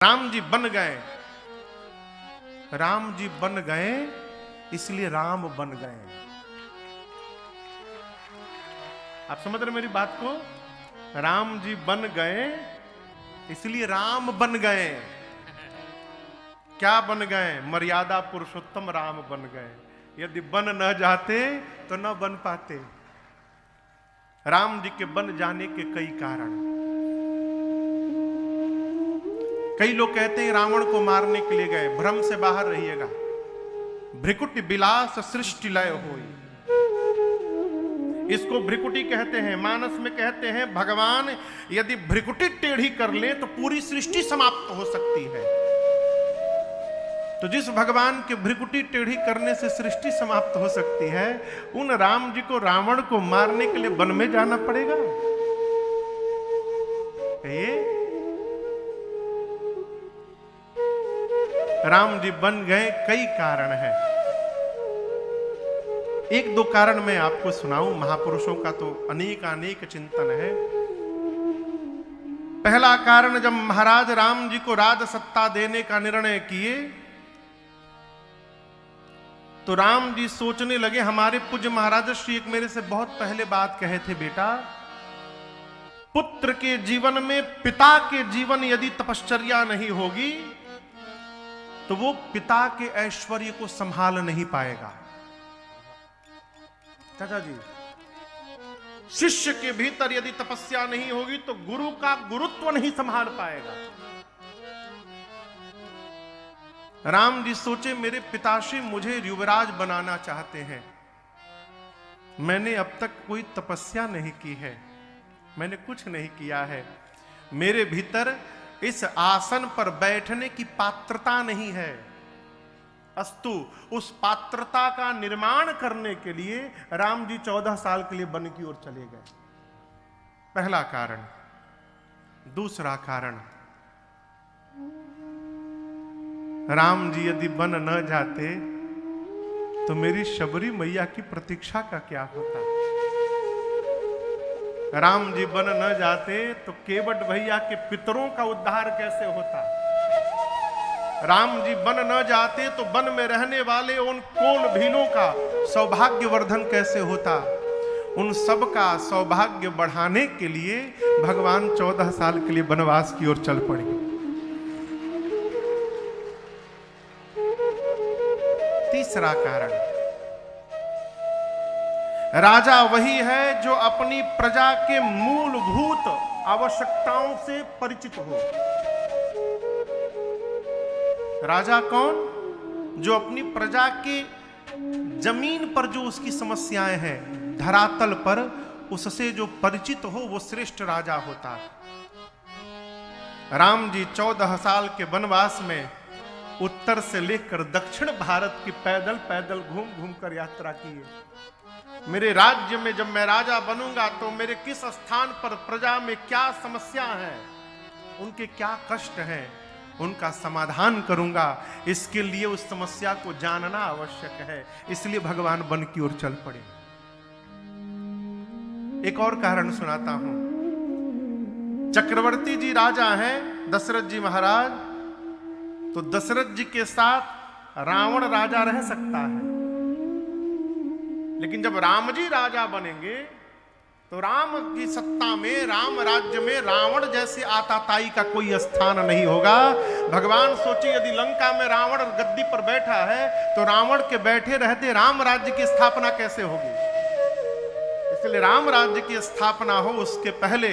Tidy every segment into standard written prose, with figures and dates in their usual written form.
राम जी बन गए, राम जी बन गए इसलिए राम बन गए। आप समझ रहे मेरी बात को? राम जी बन गए इसलिए राम बन गए। क्या बन गए? मर्यादा पुरुषोत्तम राम बन गए। यदि बन न जाते तो न बन पाते। राम जी के बन जाने के कई कारण। कई लोग कहते हैं रावण को मारने के लिए गए। भ्रम से बाहर रहिएगा। भ्रिकुटी विलास सृष्टि लय होई, इसको भ्रिकुटी कहते हैं। मानस में कहते हैं भगवान यदि भ्रिकुटी टेढ़ी कर ले तो पूरी सृष्टि समाप्त हो सकती है। तो जिस भगवान के भ्रिकुटी टेढ़ी करने से सृष्टि समाप्त हो सकती है, उन राम जी को रावण को मारने के लिए वन में जाना पड़ेगा। ये राम जी बन गए, कई कारण हैं। एक दो कारण मैं आपको सुनाऊं। महापुरुषों का तो अनेक चिंतन है। पहला कारण, जब महाराज राम जी को राज सत्ता देने का निर्णय किए तो राम जी सोचने लगे, हमारे पूज्य महाराज श्री एक मेरे से बहुत पहले बात कहे थे, बेटा पुत्र के जीवन में पिता के जीवन यदि तपश्चर्या नहीं होगी तो वो पिता के ऐश्वर्य को संभाल नहीं पाएगा। चाचा जी, शिष्य के भीतर यदि तपस्या नहीं होगी तो गुरु का गुरुत्व नहीं संभाल पाएगा। राम जी सोचे, मेरे पिताश्री मुझे युवराज बनाना चाहते हैं। मैंने अब तक कोई तपस्या नहीं की है, मैंने कुछ नहीं किया है। मेरे भीतर इस आसन पर बैठने की पात्रता नहीं है। अस्तु, उस पात्रता का निर्माण करने के लिए राम जी 14 साल के लिए वन की ओर चले गए। पहला कारण। दूसरा कारण, राम जी यदि वन न जाते तो मेरी शबरी मैया की प्रतीक्षा का क्या होता? राम जी वन न जाते तो केवट भैया के पितरों का उद्धार कैसे होता? राम जी वन न जाते तो वन में रहने वाले उन कोल भीलों का सौभाग्य वर्धन कैसे होता? उन सब का सौभाग्य बढ़ाने के लिए भगवान 14 साल के लिए वनवास की ओर चल पड़े। तीसरा कारण, राजा वही है जो अपनी प्रजा के मूलभूत आवश्यकताओं से परिचित हो। राजा कौन? जो अपनी प्रजा के जमीन पर जो उसकी समस्याएं हैं, धरातल पर उससे जो परिचित हो, वो श्रेष्ठ राजा होता है। राम जी 14 साल के वनवास में उत्तर से लेकर दक्षिण भारत की पैदल पैदल घूम घूम कर यात्रा किए। मेरे राज्य में जब मैं राजा बनूंगा तो मेरे किस स्थान पर प्रजा में क्या समस्या है, उनके क्या कष्ट हैं, उनका समाधान करूंगा। इसके लिए उस समस्या को जानना आवश्यक है। इसलिए भगवान वन की ओर चल पड़े। एक और कारण सुनाता हूं। चक्रवर्ती जी राजा हैं, दशरथ जी महाराज, तो दशरथ जी के साथ रावण राजा रह सकता है। लेकिन जब राम जी राजा बनेंगे तो राम की सत्ता में, राम राज्य में रावण जैसे आताताई का कोई स्थान नहीं होगा। भगवान सोचे, यदि लंका में रावण गद्दी पर बैठा है तो रावण के बैठे रहते राम राज्य की स्थापना कैसे होगी? इसलिए राम राज्य की स्थापना हो उसके पहले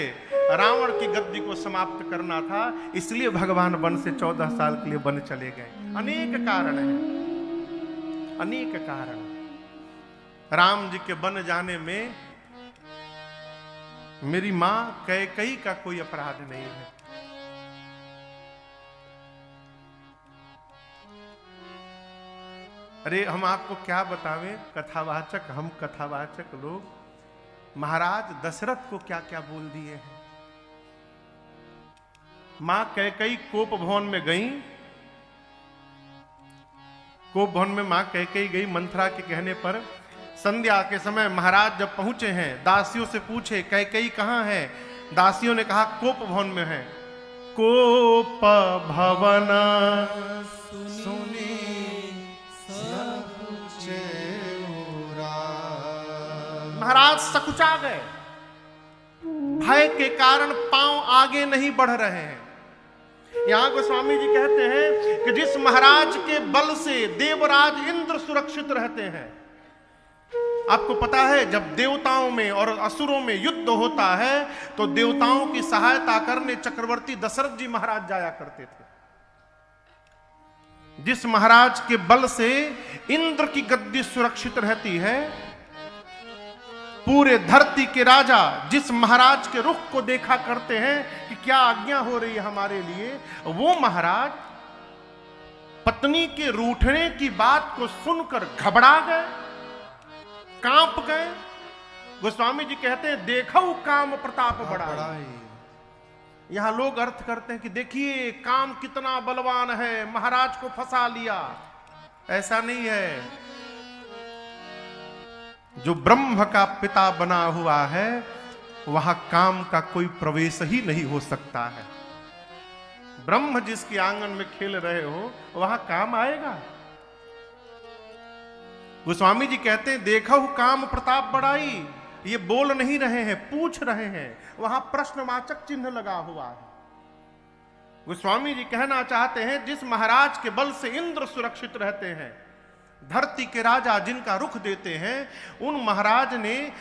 रावण की गद्दी को समाप्त करना था। इसलिए भगवान वन से 14 साल के लिए वन चले गए। अनेक कारण हैं, अनेक कारण। राम जी के वन जाने में मेरी मां कैकेयी का कोई अपराध नहीं है। अरे हम आपको क्या बतावें, कथावाचक, हम कथावाचक लोग महाराज दशरथ को क्या क्या बोल दिए हैं। मां कैकेयी कोप भवन में गई। कोप भवन में मां कैकेयी गई मंथरा के कहने पर। संध्या के समय महाराज जब पहुंचे हैं, दासियों से पूछे कैकेयी कहां है? दासियों ने कहा कोप भवन में है। कोप भवन सुनी महाराज सकुचा गए। भय के कारण पांव आगे नहीं बढ़ रहे हैं। यहां गोस्वामी जी कहते हैं कि जिस महाराज के बल से देवराज इंद्र सुरक्षित रहते हैं। आपको पता है जब देवताओं में और असुरों में युद्ध होता है तो देवताओं की सहायता करने चक्रवर्ती दशरथ जी महाराज जाया करते थे। जिस महाराज के बल से इंद्र की गद्दी सुरक्षित रहती है, पूरे धरती के राजा जिस महाराज के रुख को देखा करते हैं कि क्या आज्ञा हो रही है हमारे लिए, वो महाराज पत्नी के रूठने की बात को सुनकर घबरा गए, कांप गए। गोस्वामी जी कहते हैं देखो काम प्रताप बड़ा। यहां लोग अर्थ करते हैं कि देखिए काम कितना बलवान है, महाराज को फंसा लिया। ऐसा नहीं है। जो ब्रह्म का पिता बना हुआ है वहां काम का कोई प्रवेश ही नहीं हो सकता है। ब्रह्म जिसके आंगन में खेल रहे हो वहां काम आएगा। गोस्वामी जी कहते हैं देखो काम प्रताप बढ़ाई। ये बोल नहीं रहे हैं, पूछ रहे हैं। वहां प्रश्नवाचक चिन्ह लगा हुआ है। गोस्वामी जी कहना चाहते हैं जिस महाराज के बल से इंद्र सुरक्षित रहते हैं, धरती के राजा जिनका रुख देते हैं, उन महाराज ने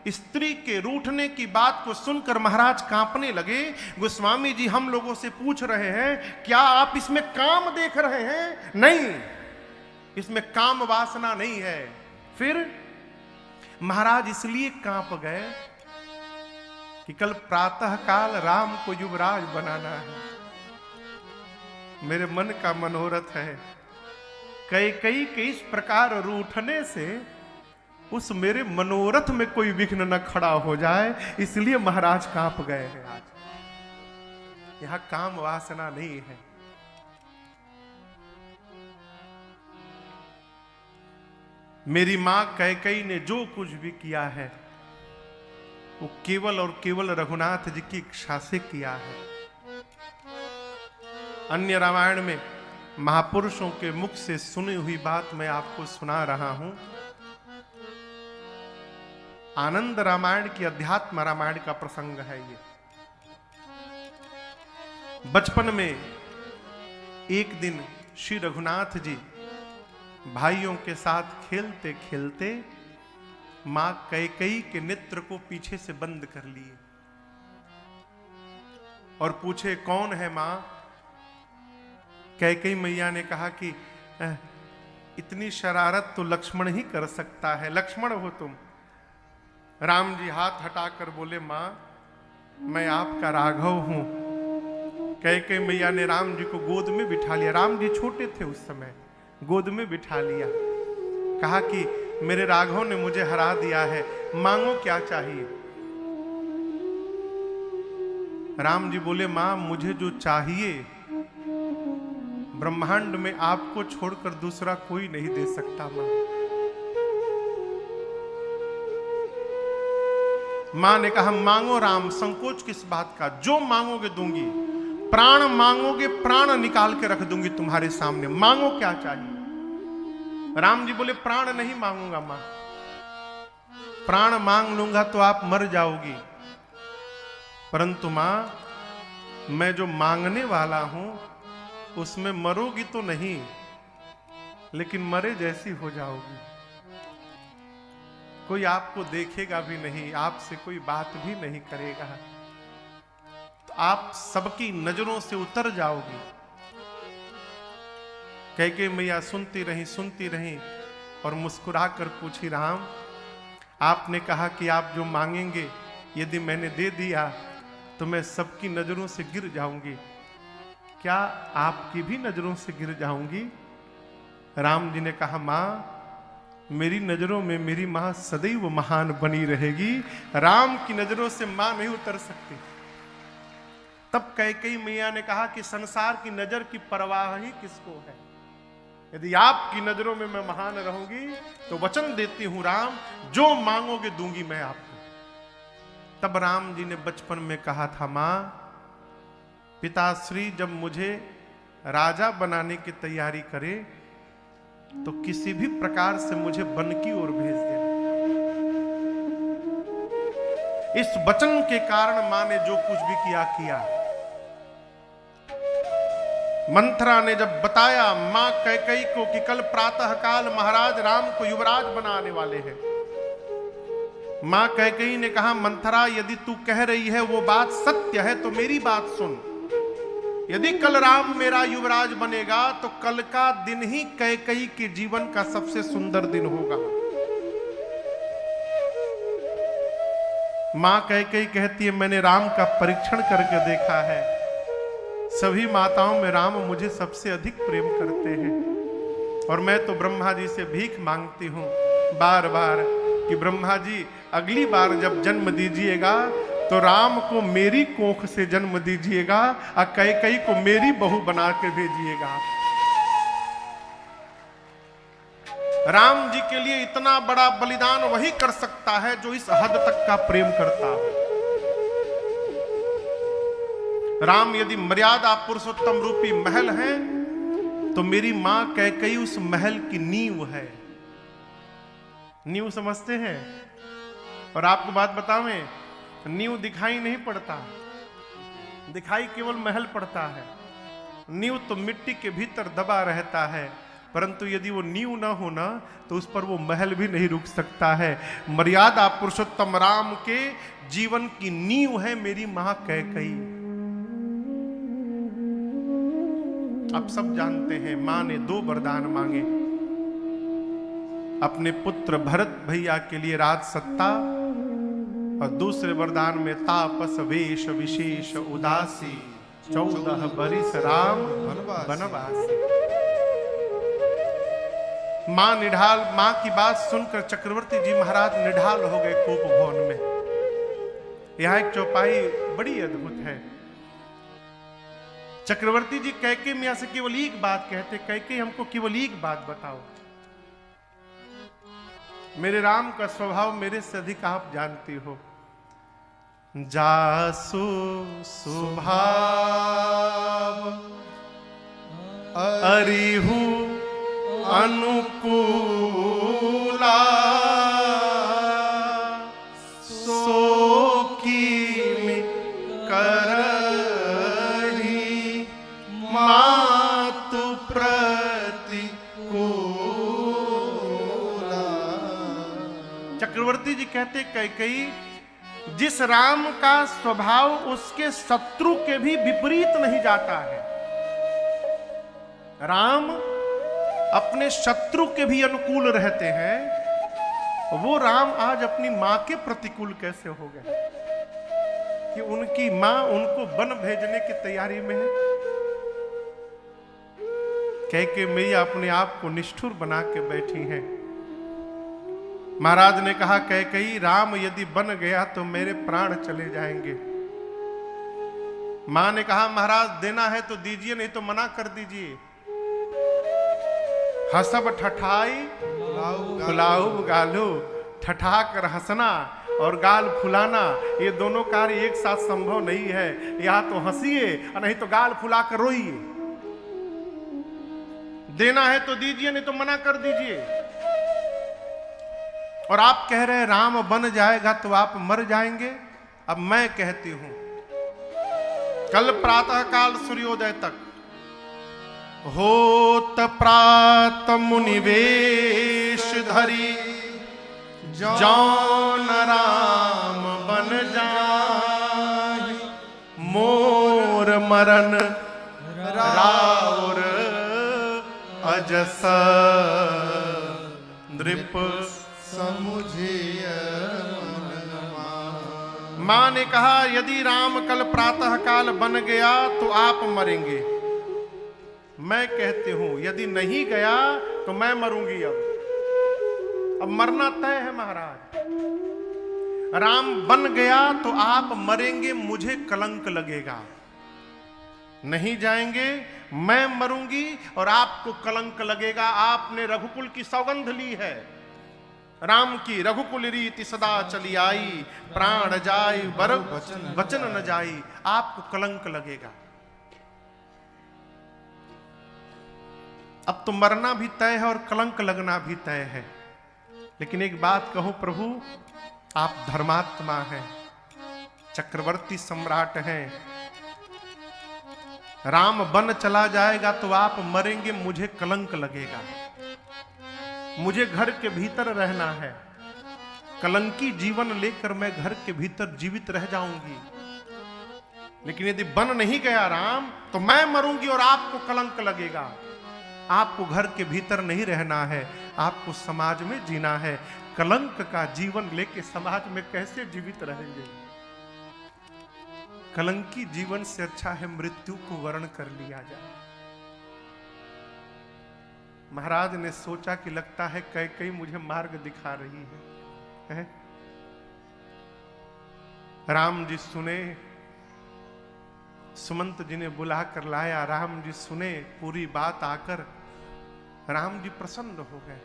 स्त्री के रूठने की बात को सुनकर महाराज कांपने लगे। गोस्वामी जी हम लोगों से पूछ रहे हैं क्या आप इसमें काम देख रहे हैं? नहीं, इसमें काम वासना नहीं है। फिर महाराज इसलिए कांप गए कि कल प्रातः काल राम को युवराज बनाना है। मेरे मन का मनोरथ है कैकेयी के इस प्रकार रूठने से उस मेरे मनोरथ में कोई विघ्न न खड़ा हो जाए, इसलिए महाराज कांप गए हैं। आज यहां काम वासना नहीं है। मेरी मां कैकेयी ने जो कुछ भी किया है वो केवल और केवल रघुनाथ जी की इच्छा से किया है। अन्य रामायण में महापुरुषों के मुख से सुनी हुई बात मैं आपको सुना रहा हूं। आनंद रामायण की अध्यात्म रामायण का प्रसंग है ये। बचपन में एक दिन श्री रघुनाथ जी भाइयों के साथ खेलते खेलते मां कैकेयी के नेत्र को पीछे से बंद कर लिए और पूछे कौन है मां? कैकेयी मैया ने कहा कि इतनी शरारत तो लक्ष्मण ही कर सकता है, लक्ष्मण हो तुम। राम जी हाथ हटाकर बोले मां मैं आपका राघव हूं। कैकेयी मैया ने राम जी को गोद में बिठा लिया। राम जी छोटे थे उस समय, गोद में बिठा लिया। कहा कि मेरे राघव ने मुझे हरा दिया है, मांगो क्या चाहिए? राम जी बोले मां मुझे जो चाहिए ब्रह्मांड में आपको छोड़कर दूसरा कोई नहीं दे सकता। मां ने कहा मांगो राम, संकोच किस बात का, जो मांगोगे दूंगी। प्राण मांगोगे प्राण निकाल के रख दूंगी तुम्हारे सामने, मांगो क्या चाहिए? राम जी बोले प्राण नहीं मांगूंगा मां, प्राण मांग लूंगा तो आप मर जाओगी, परंतु मां मैं जो मांगने वाला हूं उसमें मरोगी तो नहीं, लेकिन मरे जैसी हो जाओगी। कोई आपको देखेगा भी नहीं, आपसे कोई बात भी नहीं करेगा, तो आप सबकी नजरों से उतर जाओगी। कैकेयी मैया सुनती रही और मुस्कुराकर पूछी राम आपने कहा कि आप जो मांगेंगे यदि मैंने दे दिया तो मैं सबकी नजरों से गिर जाऊंगी, क्या आपकी भी नजरों से गिर जाऊंगी? राम जी ने कहा मां मेरी नजरों में मेरी मां सदैव महान बनी रहेगी, राम की नजरों से मां नहीं उतर सकती। तब कैकेयी मैया ने कहा कि संसार की नजर की परवाह ही किसको है, यदि आपकी नजरों में मैं महान रहूंगी तो वचन देती हूं राम जो मांगोगे दूंगी मैं आपको। तब राम जी ने बचपन में कहा था मां पिताश्री जब मुझे राजा बनाने की तैयारी करे तो किसी भी प्रकार से मुझे वन की ओर भेज देना। इस वचन के कारण मां ने जो कुछ भी किया। मंथरा ने जब बताया मां कैकेयी को कि कल प्रातः काल महाराज राम को युवराज बनाने वाले हैं, मां कैकेयी ने कहा मंथरा यदि तू कह रही है वो बात सत्य है तो मेरी बात सुन। यदि कल राम मेरा युवराज बनेगा तो कल का दिन ही कैकेयी के जीवन का सबसे सुंदर दिन होगा। मां कैकेयी कहती है मैंने राम का परीक्षण करके देखा है, सभी माताओं में राम मुझे सबसे अधिक प्रेम करते हैं और मैं तो ब्रह्मा जी से भीख मांगती हूं बार बार कि ब्रह्मा जी अगली बार जब जन्म दीजिएगा तो राम को मेरी कोख से जन्म दीजिएगा और कैकेयी को मेरी बहू बना के भेजिएगा। राम जी के लिए इतना बड़ा बलिदान वही कर सकता है जो इस हद तक का प्रेम करता है। राम यदि मर्यादा पुरुषोत्तम रूपी महल है तो मेरी मां कैकेयी उस महल की नींव है। नींव समझते हैं? और आपको बात बतावें, नींव दिखाई नहीं पड़ता, दिखाई केवल महल पड़ता है। नींव तो मिट्टी के भीतर दबा रहता है, परंतु यदि वो नींव ना होना तो उस पर वो महल भी नहीं रुक सकता है। मर्यादा पुरुषोत्तम राम के जीवन की नींव है मेरी मां कैकेयी। आप सब जानते हैं मां ने 2 वरदान मांगे, अपने पुत्र भरत भैया के लिए राज सत्ता और दूसरे वरदान में तापस वेश विशेष उदासी 14 बरिस राम वनवासी। मां निढाल, मां की बात सुनकर चक्रवर्ती जी महाराज निढाल हो गए कोप भवन में। यहां एक चौपाई बड़ी अद्भुत है। चक्रवर्ती जी कैकेयी मियां से केवल एक बात कहते, कैकेयी हमको केवल एक बात बताओ, मेरे राम का स्वभाव मेरे से अधिक आप जानती हो। जासु स्वभाव अरिहु अनुकूला सो की करहि मातु प्रतिकूला। चक्रवर्ती जी कहते कैकेयी जिस राम का स्वभाव उसके शत्रु के भी विपरीत नहीं जाता है, राम अपने शत्रु के भी अनुकूल रहते हैं, वो राम आज अपनी मां के प्रतिकूल कैसे हो गए कि उनकी मां उनको वन भेजने की तैयारी में है। कैकेयी मैया अपने आप को निष्ठुर बना के बैठी हैं। महाराज ने कहा कैकेयी राम यदि बन गया तो मेरे प्राण चले जाएंगे। मां ने कहा महाराज देना है तो दीजिए, नहीं तो मना कर दीजिए। हसब ठठाई फुलाऊ गालू, ठठा कर हंसना और गाल फुलाना ये दोनों कार्य एक साथ संभव नहीं है। या तो हंसिए और नहीं तो गाल फुला कर रोइए। देना है तो दीजिए, नहीं तो मना कर दीजिए। और आप कह रहे हैं राम बन जाएगा तो आप मर जाएंगे। अब मैं कहती हूं कल प्रातः काल सूर्योदय तक होत प्रात मुनिवेश धरी जौन राम बन जाहि मोर मरन राउर अजस नृप मां ने कहा यदि राम कल प्रातः काल बन गया तो आप मरेंगे। मैं कहती हूं यदि नहीं गया तो मैं मरूंगी। अब मरना तय है महाराज। राम बन गया तो आप मरेंगे, मुझे कलंक लगेगा। नहीं जाएंगे मैं मरूंगी और आपको कलंक लगेगा। आपने रघुकुल की सौगंध ली है, राम की रघुकुल रीति सदा चली आई, प्राण जाय बर वचन न जाई। आपको कलंक लगेगा। अब तो मरना भी तय है और कलंक लगना भी तय है। लेकिन एक बात कहो प्रभु, आप धर्मात्मा हैं, चक्रवर्ती सम्राट हैं। राम वन चला जाएगा तो आप मरेंगे, मुझे कलंक लगेगा। मुझे घर के भीतर रहना है, कलंकी जीवन लेकर मैं घर के भीतर जीवित रह जाऊंगी। लेकिन यदि बन नहीं गया राम तो मैं मरूंगी और आपको कलंक लगेगा। आपको घर के भीतर नहीं रहना है, आपको समाज में जीना है। कलंक का जीवन लेके समाज में कैसे जीवित रहेंगे? कलंकी जीवन से अच्छा है मृत्यु को वर्ण कर लिया जाए। महाराज ने सोचा कि लगता है कैकेयी मुझे मार्ग दिखा रही है? राम जी सुने, सुमंत जी ने बुला कर लाया। राम जी सुने पूरी बात आकर, राम जी प्रसन्न हो गए।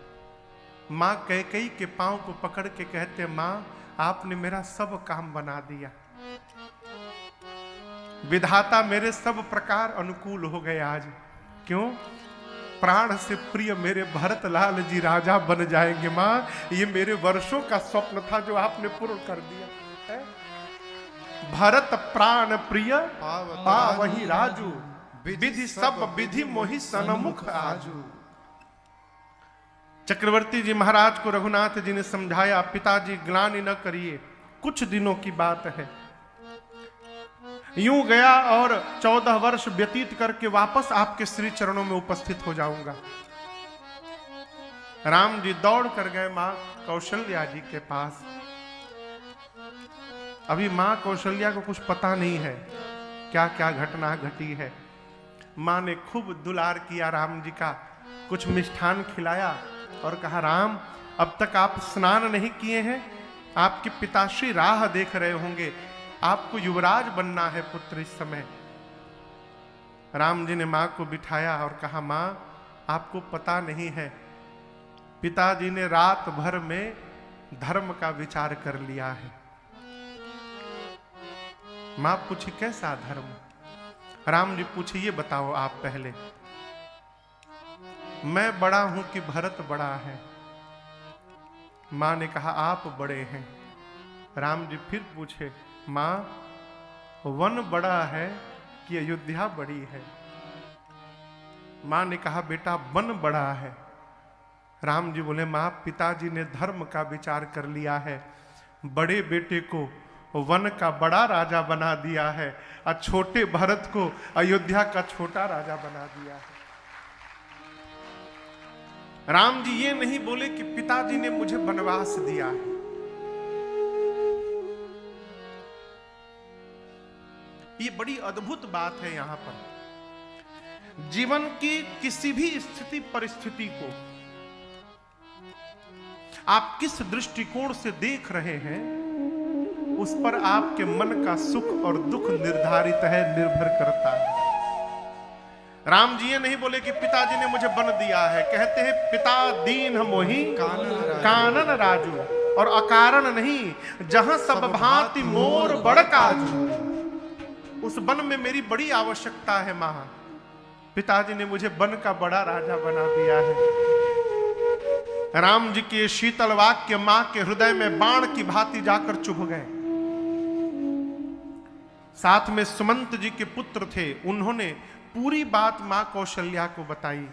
मां कैकेयी के पांव को पकड़ के कहते, मां आपने मेरा सब काम बना दिया, विधाता मेरे सब प्रकार अनुकूल हो गए आज। क्यों? प्राण से प्रिय मेरे भरत लाल जी राजा बन जाएंगे। मां ये मेरे वर्षों का स्वप्न था जो आपने पूर्ण कर दिया है। भरत प्राण प्रिय पावहि राजू, विधि सब विधि मोहि सनमुख आजू। चक्रवर्ती जी महाराज को रघुनाथ जी ने समझाया, पिताजी ग्लानि न करिए, कुछ दिनों की बात है। यूं गया और 14 वर्ष व्यतीत करके वापस आपके श्री चरणों में उपस्थित हो जाऊंगा। राम जी दौड़ कर गए मां कौशल्या जी के पास। अभी मां कौशल्या को कुछ पता नहीं है क्या क्या घटना घटी है। मां ने खूब दुलार किया राम जी का, कुछ मिष्ठान खिलाया और कहा, राम अब तक आप स्नान नहीं किए हैं, आपके पिताश्री राह देख रहे होंगे, आपको युवराज बनना है पुत्र इस समय। राम जी ने मां को बिठाया और कहा, मां आपको पता नहीं है, पिताजी ने रात भर में धर्म का विचार कर लिया है। मां पूछी, कैसा धर्म? राम जी पूछे, ये बताओ आप पहले, मैं बड़ा हूं कि भरत बड़ा है? मां ने कहा, आप बड़े हैं। राम जी फिर पूछे, मां वन बड़ा है कि अयोध्या बड़ी है? मां ने कहा, बेटा वन बड़ा है। राम जी बोले, मां पिताजी ने धर्म का विचार कर लिया है, बड़े बेटे को वन का बड़ा राजा बना दिया है और छोटे भरत को अयोध्या का छोटा राजा बना दिया है। राम जी ये नहीं बोले कि पिताजी ने मुझे वनवास दिया है। ये बड़ी अद्भुत बात है। यहां पर जीवन की किसी भी स्थिति परिस्थिति को आप किस दृष्टिकोण से देख रहे हैं, उस पर आपके मन का सुख और दुख निर्धारित है, निर्भर करता है। राम जी ये नहीं बोले कि पिताजी ने मुझे वन दिया है, कहते हैं पिता दीन मोहि कानन राजू, और अकारण नहीं, जहां सब भांति मोर बड़ काजू। उस वन में मेरी बड़ी आवश्यकता है मां, पिताजी ने मुझे वन का बड़ा राजा बना दिया है। राम जी के शीतल वाक्य मां के हृदय में बाण की भांति जाकर चुभ गए। साथ में सुमंत जी के पुत्र थे, उन्होंने पूरी बात मां कौशल्या को बताई।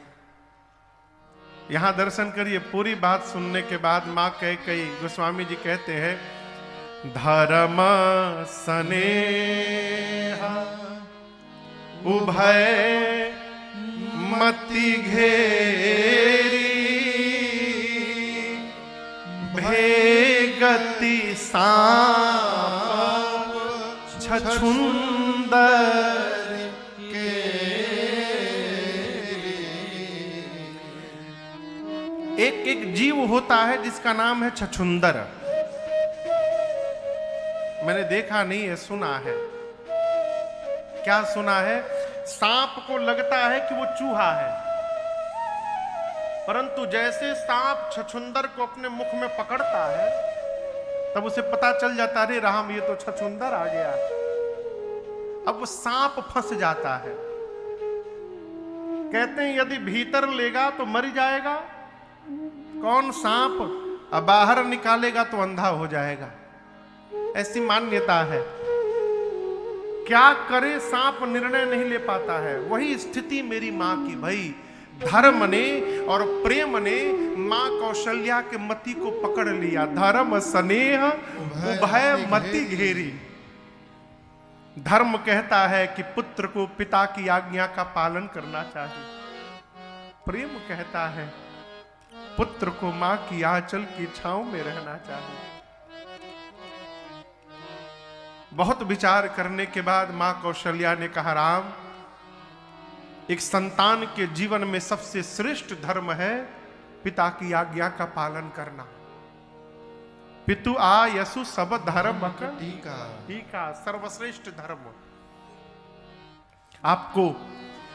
यहां दर्शन करिए, पूरी बात सुनने के बाद मां कैकेयी, गोस्वामी जी कहते हैं, धर्म स्नेह उभय मति घेरी, भेगति सांप छछुंदर के। एक एक जीव होता है जिसका नाम है छछुंदर। मैंने देखा नहीं है, सुना है। क्या सुना है? सांप को लगता है कि वो चूहा है, परंतु जैसे सांप छछुंदर को अपने मुख में पकड़ता है तब उसे पता चल जाता है, अरे राम ये तो छछुंदर आ गया। अब वो सांप फंस जाता है, कहते हैं यदि भीतर लेगा तो मर जाएगा, कौन सांप अब बाहर निकालेगा तो अंधा हो जाएगा, ऐसी मान्यता है। क्या करे सांप निर्णय नहीं ले पाता है। वही स्थिति मेरी मां की। भाई धर्म ने और प्रेम ने मां कौशल्या के मति को पकड़ लिया। धर्म स्नेह उभय मति घेरी। धर्म कहता है कि पुत्र को पिता की आज्ञा का पालन करना चाहिए। प्रेम कहता है पुत्र को मां की आंचल की छांव में रहना चाहिए। बहुत विचार करने के बाद मां कौशल्या ने कहा, राम, एक संतान के जीवन में सबसे श्रेष्ठ धर्म है पिता की आज्ञा का पालन करना। पितु आ यसु सब धर्म टीका, सर्वश्रेष्ठ धर्म। आपको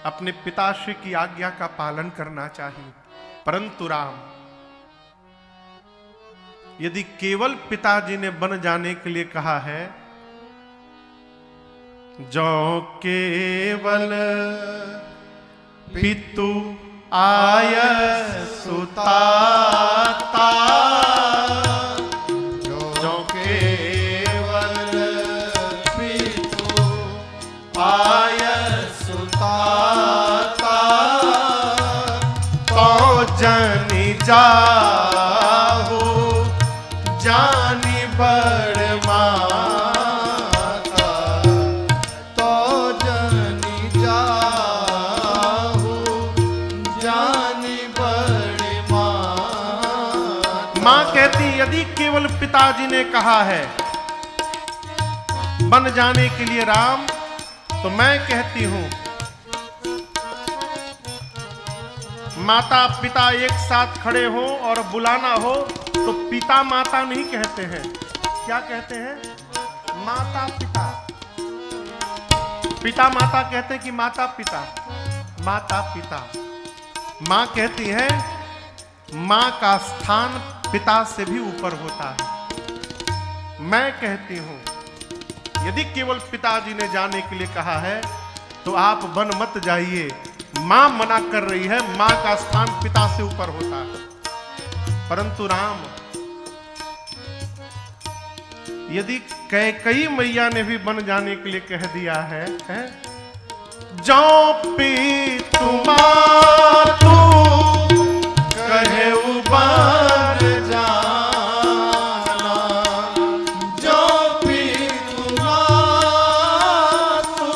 अपने पिताश्री की आज्ञा का पालन करना चाहिए। परंतु राम, यदि केवल पिताजी ने बन जाने के लिए कहा है, जो केवल पितु आय सुताता, जो केवल पितु आय सुताता, तो जनि जाहु जानी बड़ माता, तो जनि जाहु जानी बड़ माता। मां कहती यदि केवल पिताजी ने कहा है बन जाने के लिए राम, तो मैं कहती हूं माता पिता एक साथ खड़े हो और बुलाना हो तो पिता माता नहीं कहते हैं। क्या कहते हैं? माता पिता। पिता माता कहते हैं कि माता पिता? माता पिता। मां कहती है मां का स्थान पिता से भी ऊपर होता है। मैं कहती हूं यदि केवल पिताजी ने जाने के लिए कहा है तो आप बन मत जाइए। मां मना कर रही है, मां का स्थान पिता से ऊपर होता है। परंतु राम, यदि कैकेयी मैया ने भी बन जाने के लिए कह दिया है, जो पितु मातु कहे बन जाना, जो पितु मातु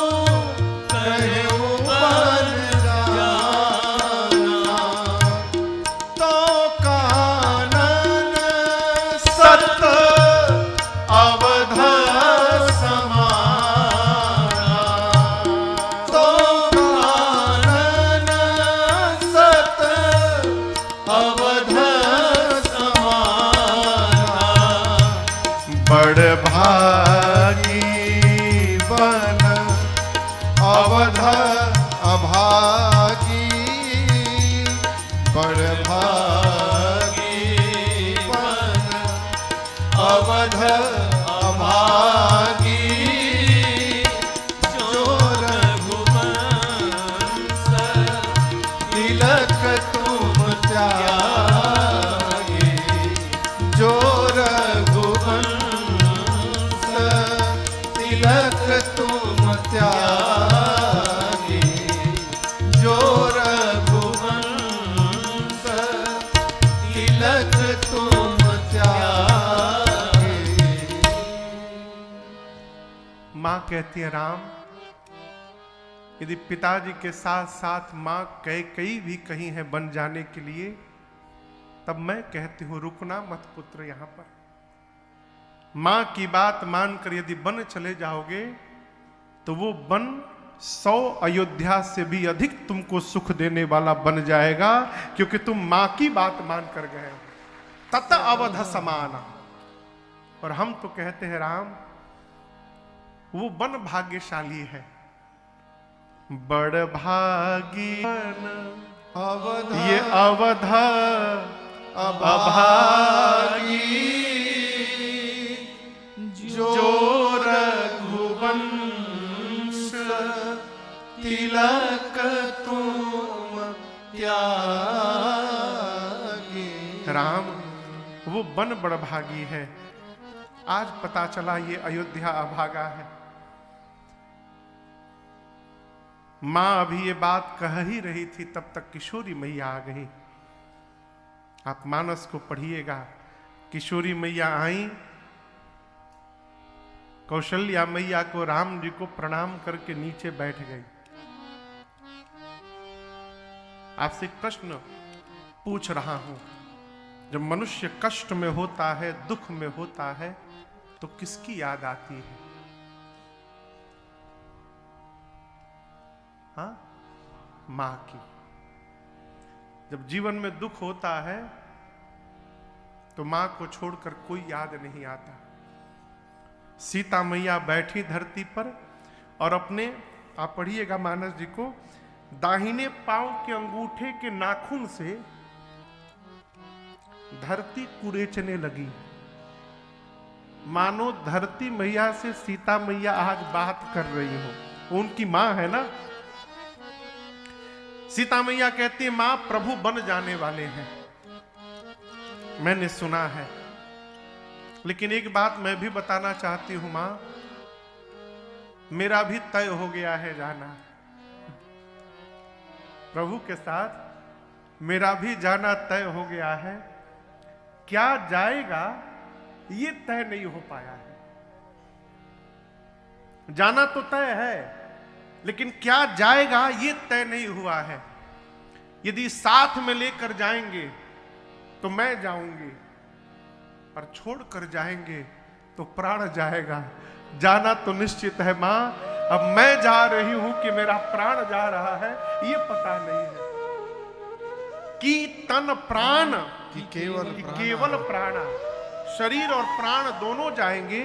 कहे बन जाना, तो कानन सत अवध समाना, तो कानन सत अवध समाना, बड़ भागी बन अवध अभागी, बड़ भागी बन अवध अभागी, जो रघुवंश तिलक तुम त्यागे, जो रघुवंश तिलक तुम त्यागे, जो रघुवंश तिलक तुम त्यागे। मां कहती है राम, यदि पिताजी के साथ साथ मां कैकेयी भी कहीं है बन जाने के लिए, तब मैं कहती हूं रुकना मत पुत्र यहां पर। मां की बात मानकर यदि बन चले जाओगे तो वो बन 100 अयोध्या से भी अधिक तुमको सुख देने वाला बन जाएगा, क्योंकि तुम मां की बात मानकर गए हो। तत अवध समाना। और हम तो कहते हैं राम, वो बन भाग्यशाली है, बड़ भागी अवध, ये अवध अभागी, जो रघुवंश तिलक तुम त्यागी। राम वो वन बड़भागी है, आज पता चला ये अयोध्या अभागा है। मां अभी ये बात कह ही रही थी, तब तक किशोरी मैया आ गई। आप मानस को पढ़िएगा, किशोरी मैया आई, कौशल्या मैया को राम जी को प्रणाम करके नीचे बैठ गई। आपसे एक प्रश्न पूछ रहा हूं, जब मनुष्य कष्ट में होता है, दुख में होता है, तो किसकी याद आती है? हाँ, मां की। जब जीवन में दुख होता है तो मां को छोड़कर कोई याद नहीं आता। सीता मैया बैठी धरती पर और अपने, आप पढ़िएगा मानस जी को, दाहिने पांव के अंगूठे के नाखून से धरती कुरेचने लगी, मानो धरती मैया से सीता मैया आज बात कर रही हो। उनकी मां है ना। सीता मैया कहती है, मां प्रभु बन जाने वाले हैं, मैंने सुना है, लेकिन एक बात मैं भी बताना चाहती हूं मां, मेरा भी तय हो गया है जाना प्रभु के साथ, मेरा भी जाना तय हो गया है। क्या जाएगा ये तय नहीं हो पाया है। जाना तो तय है, लेकिन क्या जाएगा ये तय नहीं हुआ है। यदि साथ में लेकर जाएंगे तो मैं जाऊंगी, और छोड़कर जाएंगे तो प्राण जाएगा। जाना तो निश्चित है मां, अब मैं जा रही हूं कि मेरा प्राण जा रहा है ये पता नहीं है। कि तन प्राण कि केवल प्राण, शरीर और प्राण दोनों जाएंगे,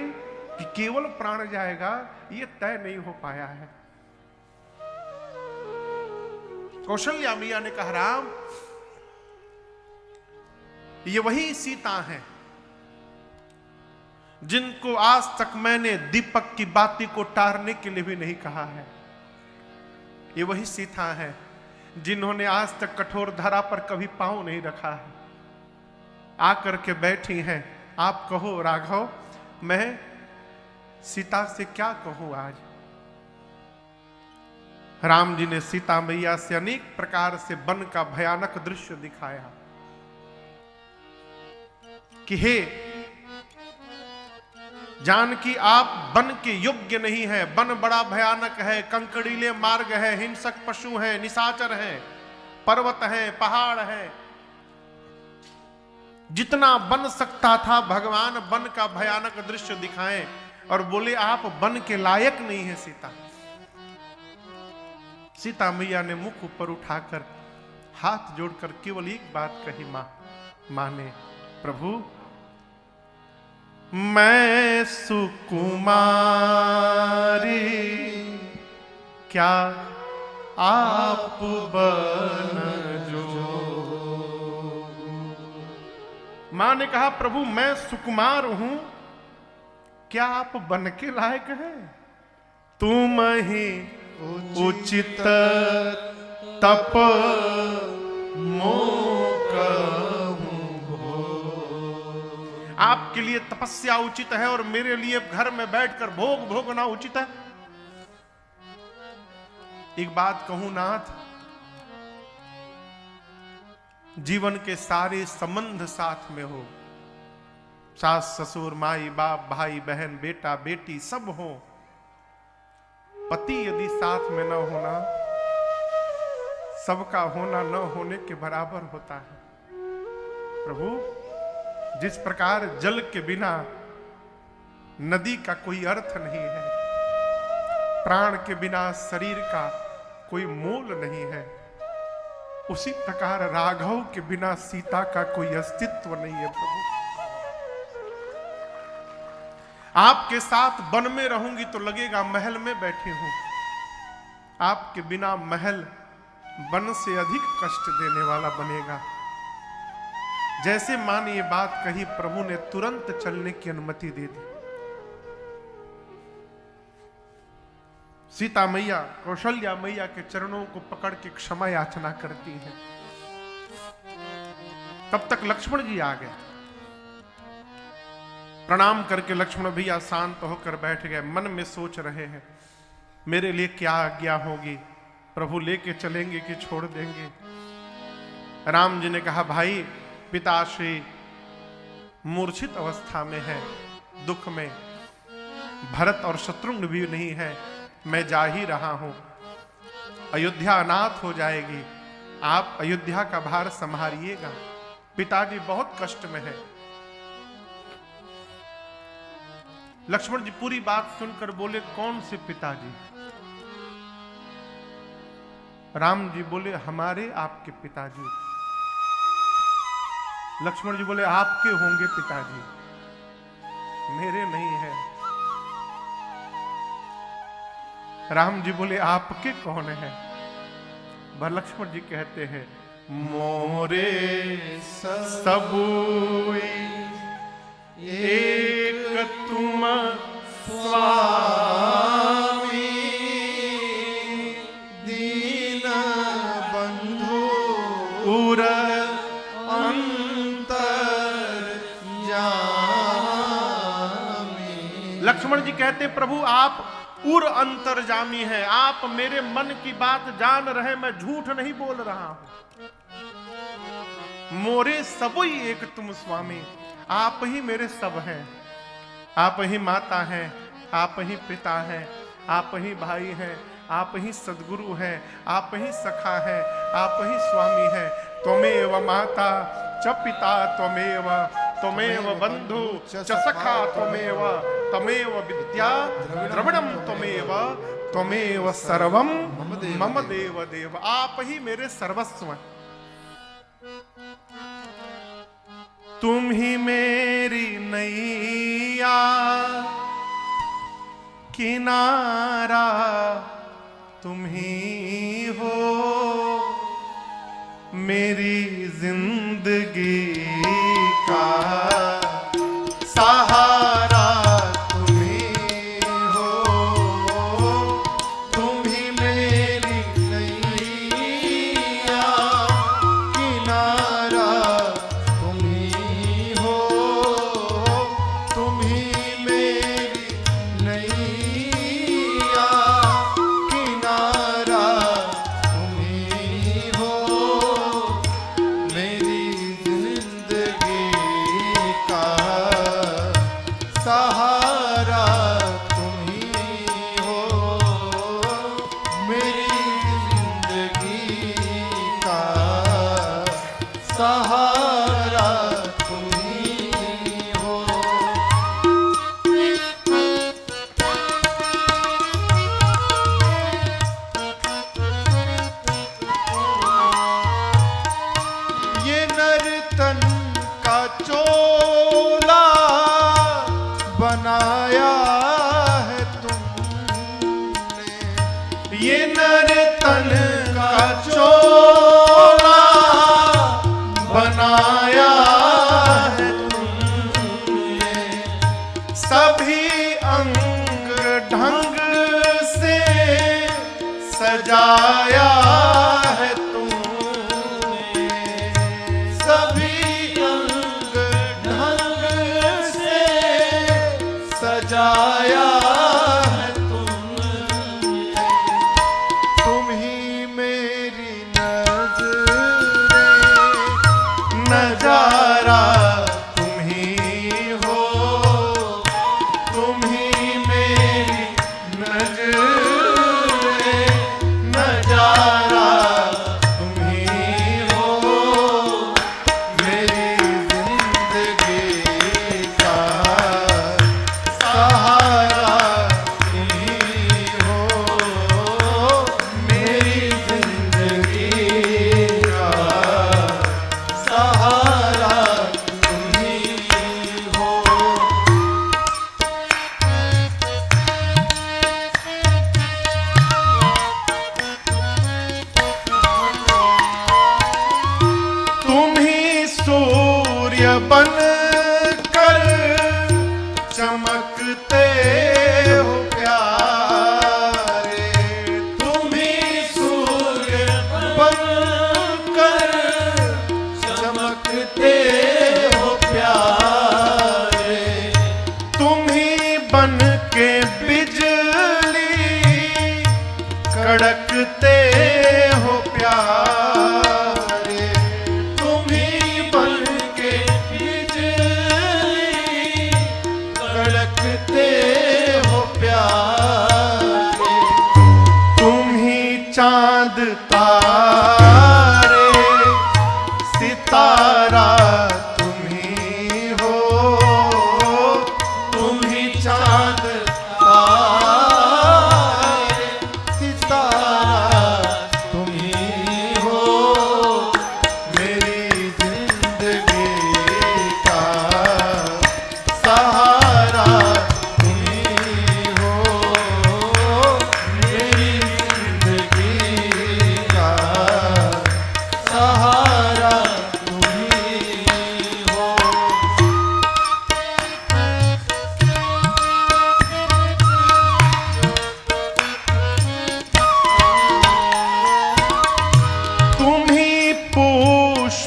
कि केवल प्राण जाएगा ये तय नहीं हो पाया है। कौशल्या मैया ने कहा, राम ये वही सीता है जिनको आज तक मैंने दीपक की बाती को टारने के लिए भी नहीं कहा है। ये वही सीता है जिन्होंने आज तक कठोर धरा पर कभी पांव नहीं रखा है, आकर के बैठी हैं। आप कहो राघव, मैं सीता से क्या कहूं आज। राम जी ने सीता मैया से अनेक प्रकार से वन का भयानक दृश्य दिखाया कि हे जानकी, आप वन के योग्य नहीं है, वन बड़ा भयानक है, कंकड़ीले मार्ग है, हिंसक पशु हैं, निशाचर हैं, पर्वत हैं, पहाड़ हैं। जितना बन सकता था भगवान वन का भयानक दृश्य दिखाएं, और बोले आप वन के लायक नहीं है सीता। सीता मैया ने मुख ऊपर उठाकर हाथ जोड़कर केवल एक बात कही, मां ने, प्रभु मैं सुकुमारी, क्या आप बन जो। मां ने कहा, प्रभु मैं सुकुमार हूं, क्या आप बन के लायक हैं? तुम ही उचित तप आपके लिए तपस्या उचित है और मेरे लिए घर में बैठकर भोग भोगना उचित है। एक बात कहूं नाथ, जीवन के सारे संबंध साथ में हो, सास ससुर माई बाप भाई बहन बेटा बेटी सब हो, पति यदि साथ में न होना सबका होना न होने के बराबर होता है। प्रभु जिस प्रकार जल के बिना नदी का कोई अर्थ नहीं है, प्राण के बिना शरीर का कोई मोल नहीं है, उसी प्रकार राघव के बिना सीता का कोई अस्तित्व नहीं है। प्रभु आपके साथ वन में रहूंगी तो लगेगा महल में बैठी हूं, आपके बिना महल वन से अधिक कष्ट देने वाला बनेगा। जैसे मां ने ये बात कही, प्रभु ने तुरंत चलने की अनुमति दे दी। सीता मैया कौशल्या मैया के चरणों को पकड़ के क्षमा याचना करती है। तब तक लक्ष्मण जी आ गए। प्रणाम करके लक्ष्मण भैया शांत होकर बैठ गए। मन में सोच रहे हैं मेरे लिए क्या आज्ञा होगी, प्रभु लेके चलेंगे कि छोड़ देंगे। राम जी ने कहा भाई पिताश्री मूर्छित अवस्था में है, दुख में, भरत और शत्रुघ्न भी नहीं है, मैं जा ही रहा हूं, अयोध्या अनाथ हो जाएगी, आप अयोध्या का भार संभालिएगा, पिताजी बहुत कष्ट में है। लक्ष्मण जी पूरी बात सुनकर बोले कौन से पिताजी? राम जी बोले हमारे आपके पिताजी। लक्ष्मण जी बोले आपके होंगे पिताजी, मेरे नहीं है। राम जी बोले आपके कौन है? वह लक्ष्मण जी कहते हैं मोरे सबुई एक तुम स्वामी, दीन बंधु उर लक्ष्मण जी कहते प्रभु आप उर अंतर्जामी हैं, आप मेरे मन की बात जान रहे, मैं झूठ नहीं बोल रहा हूं। मोरे सबुई एक तुम स्वामी, आप ही मेरे सब हैं, आप ही माता हैं, आप ही पिता हैं, आप ही भाई हैं, आप ही सद्गुरु हैं, आप ही सखा हैं, आप ही स्वामी हैं। त्वमेव माता च पिता त्वमेव, त्वमेव बंधु च सखा त्वमेव, त्वमेव विद्या द्रविणम त्वमेव, त्वमेव सर्वम मम देव देव। आप ही मेरे सर्वस्व हैं, तुम ही मेरी नैया किनारा, तुम ही हो मेरी जिंदगी का सहारा, तुम ही हो, तुम ही मेरी नैया किनारा, तुम ही हो, तुम ही मेरी नैया किनारा, तुम ही हो मेरी जिंदगी का सहारा, तुम ही हो मेरी जिंदगी का सहारा, तुम ही हो। ये नर्तन का चोला बनाया है तुमने, ये नर्तन का चोला बनाया है तुमने, सभी अंग ढंग से सजाया है तुमने, सभी अंग ढंग से सजाया है तुमने, तुम ही मेरी नजरें, नजारा तुम ही हो, तुम ही मेरी नजरें, नजारा तुम ही हो मेरी जिंदगी का सहारा, तुम ही हो मेरी जिंदगी का सहारा, तुम ही हो। तुम ही सूर्य बन कर चमकते हो प्यारे,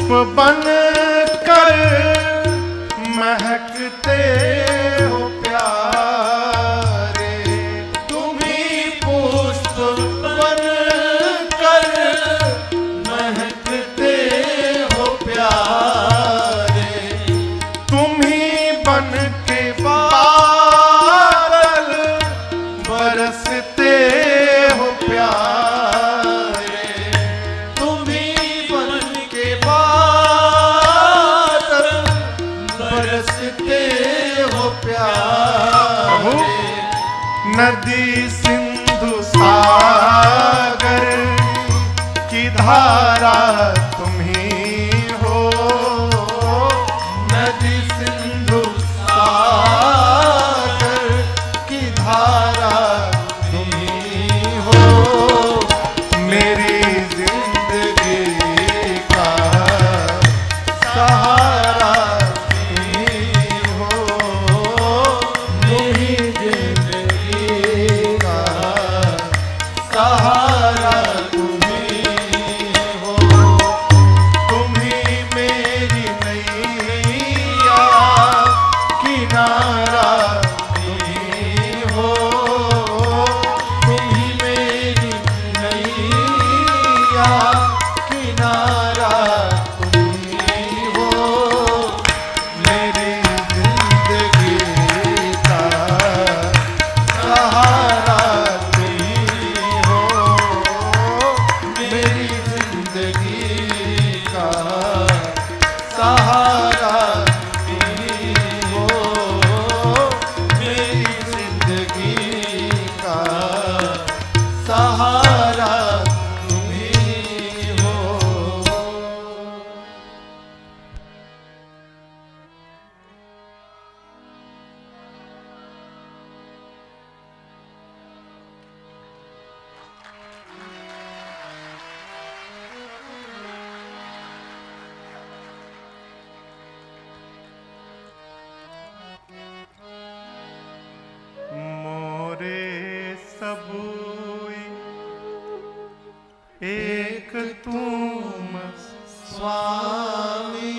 पुष्प बन कर महकते हो प्यारे, तुम ही पुष्प बन कर महकते हो प्यारे, तुम ही बन के बादल बरसते हो प्यारे, तुम ही बन के बादल बरसते हो प्यारे, नदी सिंधु सागर की धारा तुम ही हो, नदी सिंधु सागर की धारा तुम ही हो, मेरी जिंदगी का सहारा तुम ही हो, मेरी जिंदगी का सहारा तुम ही हो, तुम ही मेरी नैया किनारा तुम ही हो, तुम ही मेरी नैया किनारा तुम ही हो, मेरी जिंदगी का सहारा तुम ही हो, मेरी जिंदगी का सहारा तुम ही हो, मेरी जिंदगी का सहारा तुम ही हो। मोरे सबूई एक तुम स्वामी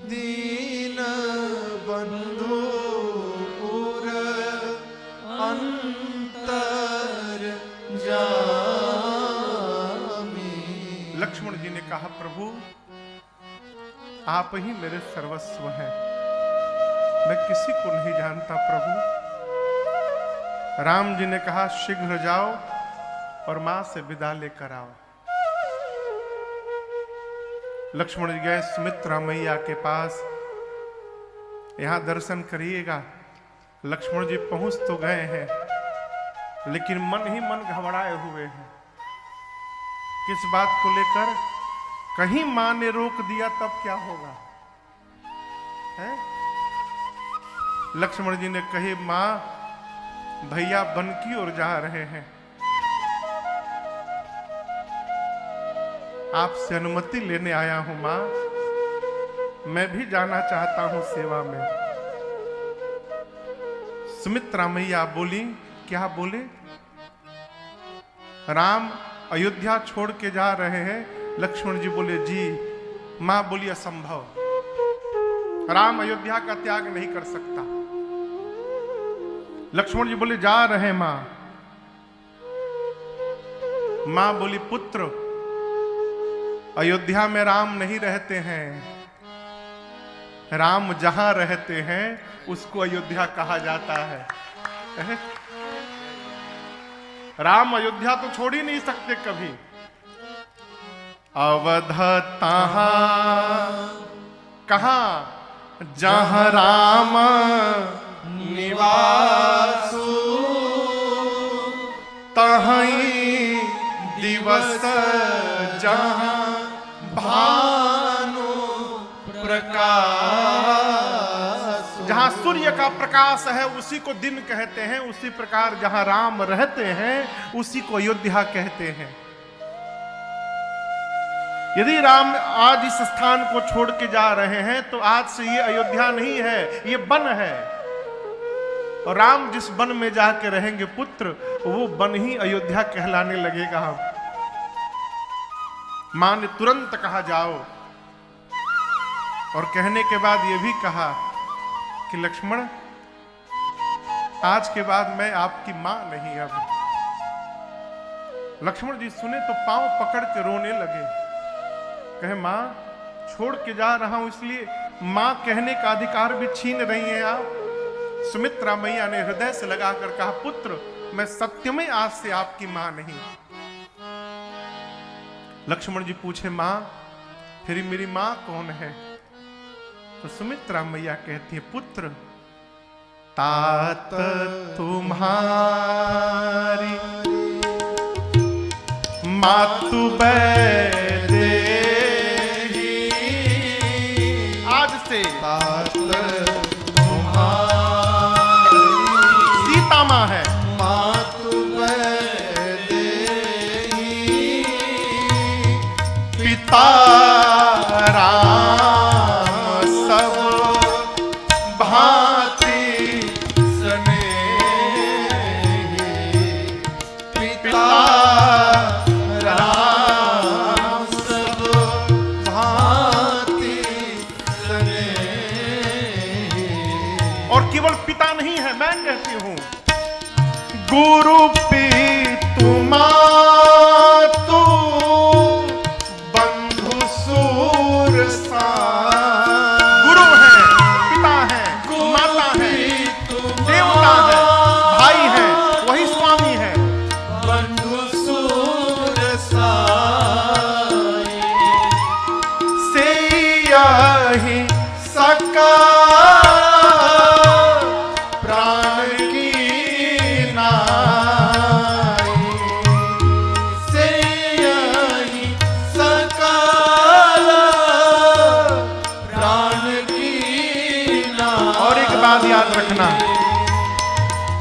दीन बंधु पुर अंतर जामी। लक्ष्मण जी ने कहा प्रभु आप ही मेरे सर्वस्व हैं, मैं किसी को नहीं जानता प्रभु। राम जी ने कहा शीघ्र जाओ और मां से विदा लेकर आओ। लक्ष्मण जी गए सुमित्रा मैया के पास, यहां दर्शन करिएगा। लक्ष्मण जी पहुंच तो गए हैं लेकिन मन ही मन घबराए हुए हैं। किस बात को लेकर? कहीं मां ने रोक दिया तब क्या होगा है? लक्ष्मण जी ने कहे मां भैया वन की ओर जा रहे हैं, आपसे अनुमति लेने आया हूं मां, मैं भी जाना चाहता हूं सेवा में। सुमित्रा मैया बोली, क्या बोले? राम अयोध्या छोड़ के जा रहे हैं। लक्ष्मण जी बोले जी। मां बोली असंभव, राम अयोध्या का त्याग नहीं कर सकता। लक्ष्मण जी बोले जा रहे हैं मां। मां बोली पुत्र अयोध्या में राम नहीं रहते हैं, राम जहां रहते हैं उसको अयोध्या कहा जाता है। राम अयोध्या तो छोड़ ही नहीं सकते कभी। अवध तहां कहां जहां राम निवासु तहीं दिवस जहां भानु प्रकाश। जहां सूर्य का प्रकाश है उसी को दिन कहते हैं, उसी प्रकार जहां राम रहते हैं उसी को अयोध्या कहते हैं। यदि राम आज इस स्थान को छोड़ के जा रहे हैं तो आज से ये अयोध्या नहीं है, ये वन है। और राम जिस वन में जाके रहेंगे पुत्र, वो वन ही अयोध्या कहलाने लगेगा। मां ने तुरंत कहा जाओ, और कहने के बाद यह भी कहा कि लक्ष्मण, आज के बाद मैं आपकी मां नहीं। अब लक्ष्मण जी सुने तो पांव पकड़ के रोने लगे, कहे मां छोड़ के जा रहा हूं, इसलिए मां कहने का अधिकार भी छीन रही हैं आप। सुमित्रा मैया ने हृदय से लगाकर कहा, पुत्र मैं सत्य में आज से आपकी मां नहीं। लक्ष्मण जी पूछे, मां फिर मेरी मां कौन है? तो सुमित्रा मैया कहती है, पुत्र तात तुम्हारी मातु बैदेही, आज से तात सीता मां है। मातु बैदेही, पिता राम सब भांति स्नेही, पिता राम सब भांति स्नेही। और केवल पिता नहीं है, मैं कहती हूं गुरु पितु मातु बंधु सूर सा। गुरु है, पिता है, माता है, देवता है, भाई है, वही स्वामी है। बंधु सूर साई, से यही सका प्राण की नाई, से यही सकाल प्राण की नाई। और एक बात याद रखना,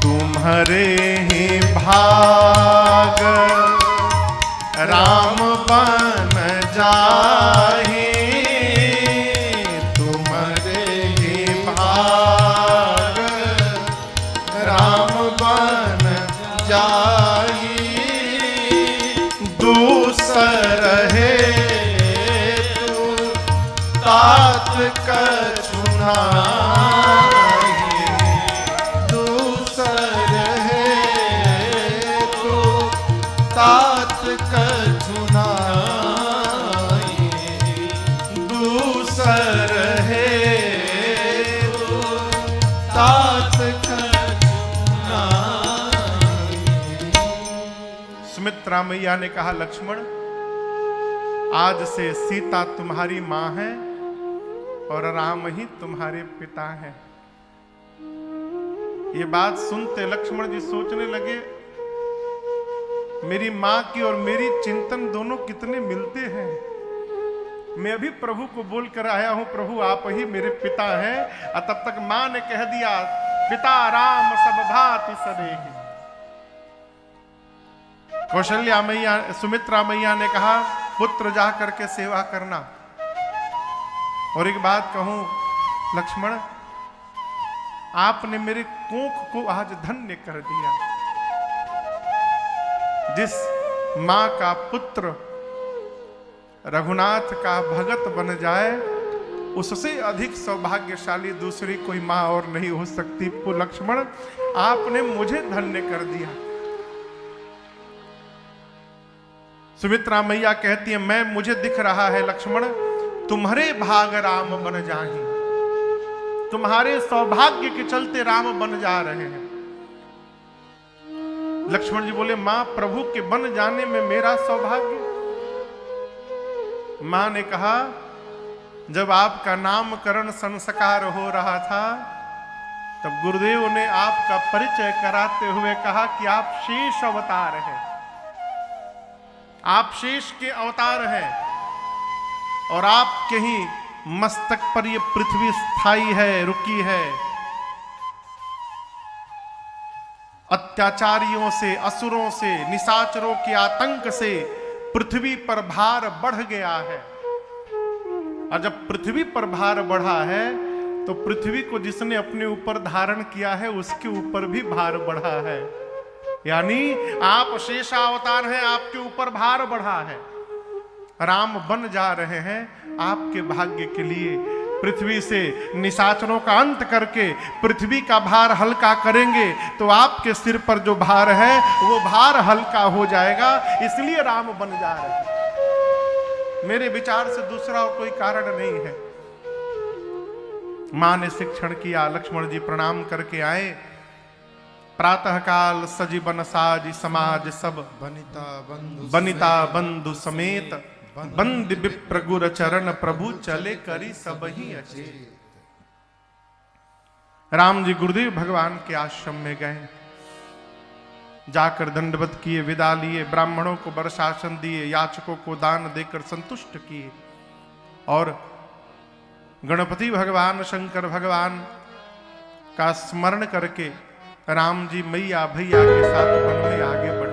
तुम्हारे ही भाग राम बन जाहि, तुम्हारे ही भाग राम बन जाई, दूसर है तू तात कछुनाई, दूसर है तू तात कछुनाई, दूसर है तू तात कछुनाई। सुमित्रा मैया ने कहा, लक्ष्मण आज से सीता तुम्हारी मां है और राम ही तुम्हारे पिता हैं। ये बात सुनते लक्ष्मण जी सोचने लगे, मेरी मां की और मेरी चिंतन दोनों कितने मिलते हैं। मैं अभी प्रभु को बोलकर आया हूं, प्रभु आप ही मेरे पिता हैं, और तब तक मां ने कह दिया, पिता राम सब भांति सनेही। कौशल्या मैया, सुमित्रा मैया ने कहा, पुत्र जा करके सेवा करना। और एक बात कहूं लक्ष्मण, आपने मेरे कोख को आज धन्य कर दिया। जिस मां का पुत्र रघुनाथ का भगत बन जाए, उससे अधिक सौभाग्यशाली दूसरी कोई मां और नहीं हो सकती। लक्ष्मण आपने मुझे धन्य कर दिया। सुमित्रा मैया कहती है, मुझे दिख रहा है लक्ष्मण, तुम्हारे भाग राम बन जाहि, तुम्हारे सौभाग्य के चलते राम बन जा रहे हैं। लक्ष्मण जी बोले, मां प्रभु के बन जाने में मेरा सौभाग्य? मां ने कहा, जब आपका नामकरण संस्कार हो रहा था, तब गुरुदेव ने आपका परिचय कराते हुए कहा कि आप शेष अवतार हैं, आप शेष के अवतार हैं, और आपके ही मस्तक पर ये पृथ्वी स्थायी है, रुकी है। अत्याचारियों से, असुरों से, निशाचरों के आतंक से पृथ्वी पर भार बढ़ गया है। और जब पृथ्वी पर भार बढ़ा है, तो पृथ्वी को जिसने अपने ऊपर धारण किया है, उसके ऊपर भी भार बढ़ा है। यानी आप शेषावतार हैं, आपके ऊपर भार बढ़ा है। राम बन जा रहे हैं आपके भाग्य के लिए। पृथ्वी से निशाचरों का अंत करके पृथ्वी का भार हल्का करेंगे तो आपके सिर पर जो भार है वो भार हल्का हो जाएगा, इसलिए राम बन जा रहे हैं। मेरे विचार से दूसरा और कोई कारण नहीं है। मां ने शिक्षण किया, लक्ष्मण जी प्रणाम करके आए। प्रातः काल सजीवन साज समाज सब बनिता बंधु समेत, बंद विप्र गुर चरण प्रभु चले करी सब ही अचेत। राम जी गुरुदेव भगवान के आश्रम में गए, जाकर दंडवत किए, विदा लिए, ब्राह्मणों को वर्षासन दिए, याचकों को दान देकर संतुष्ट किए और गणपति भगवान शंकर भगवान का स्मरण करके राम जी मैया भैया के साथ वन में आगे बढ़े।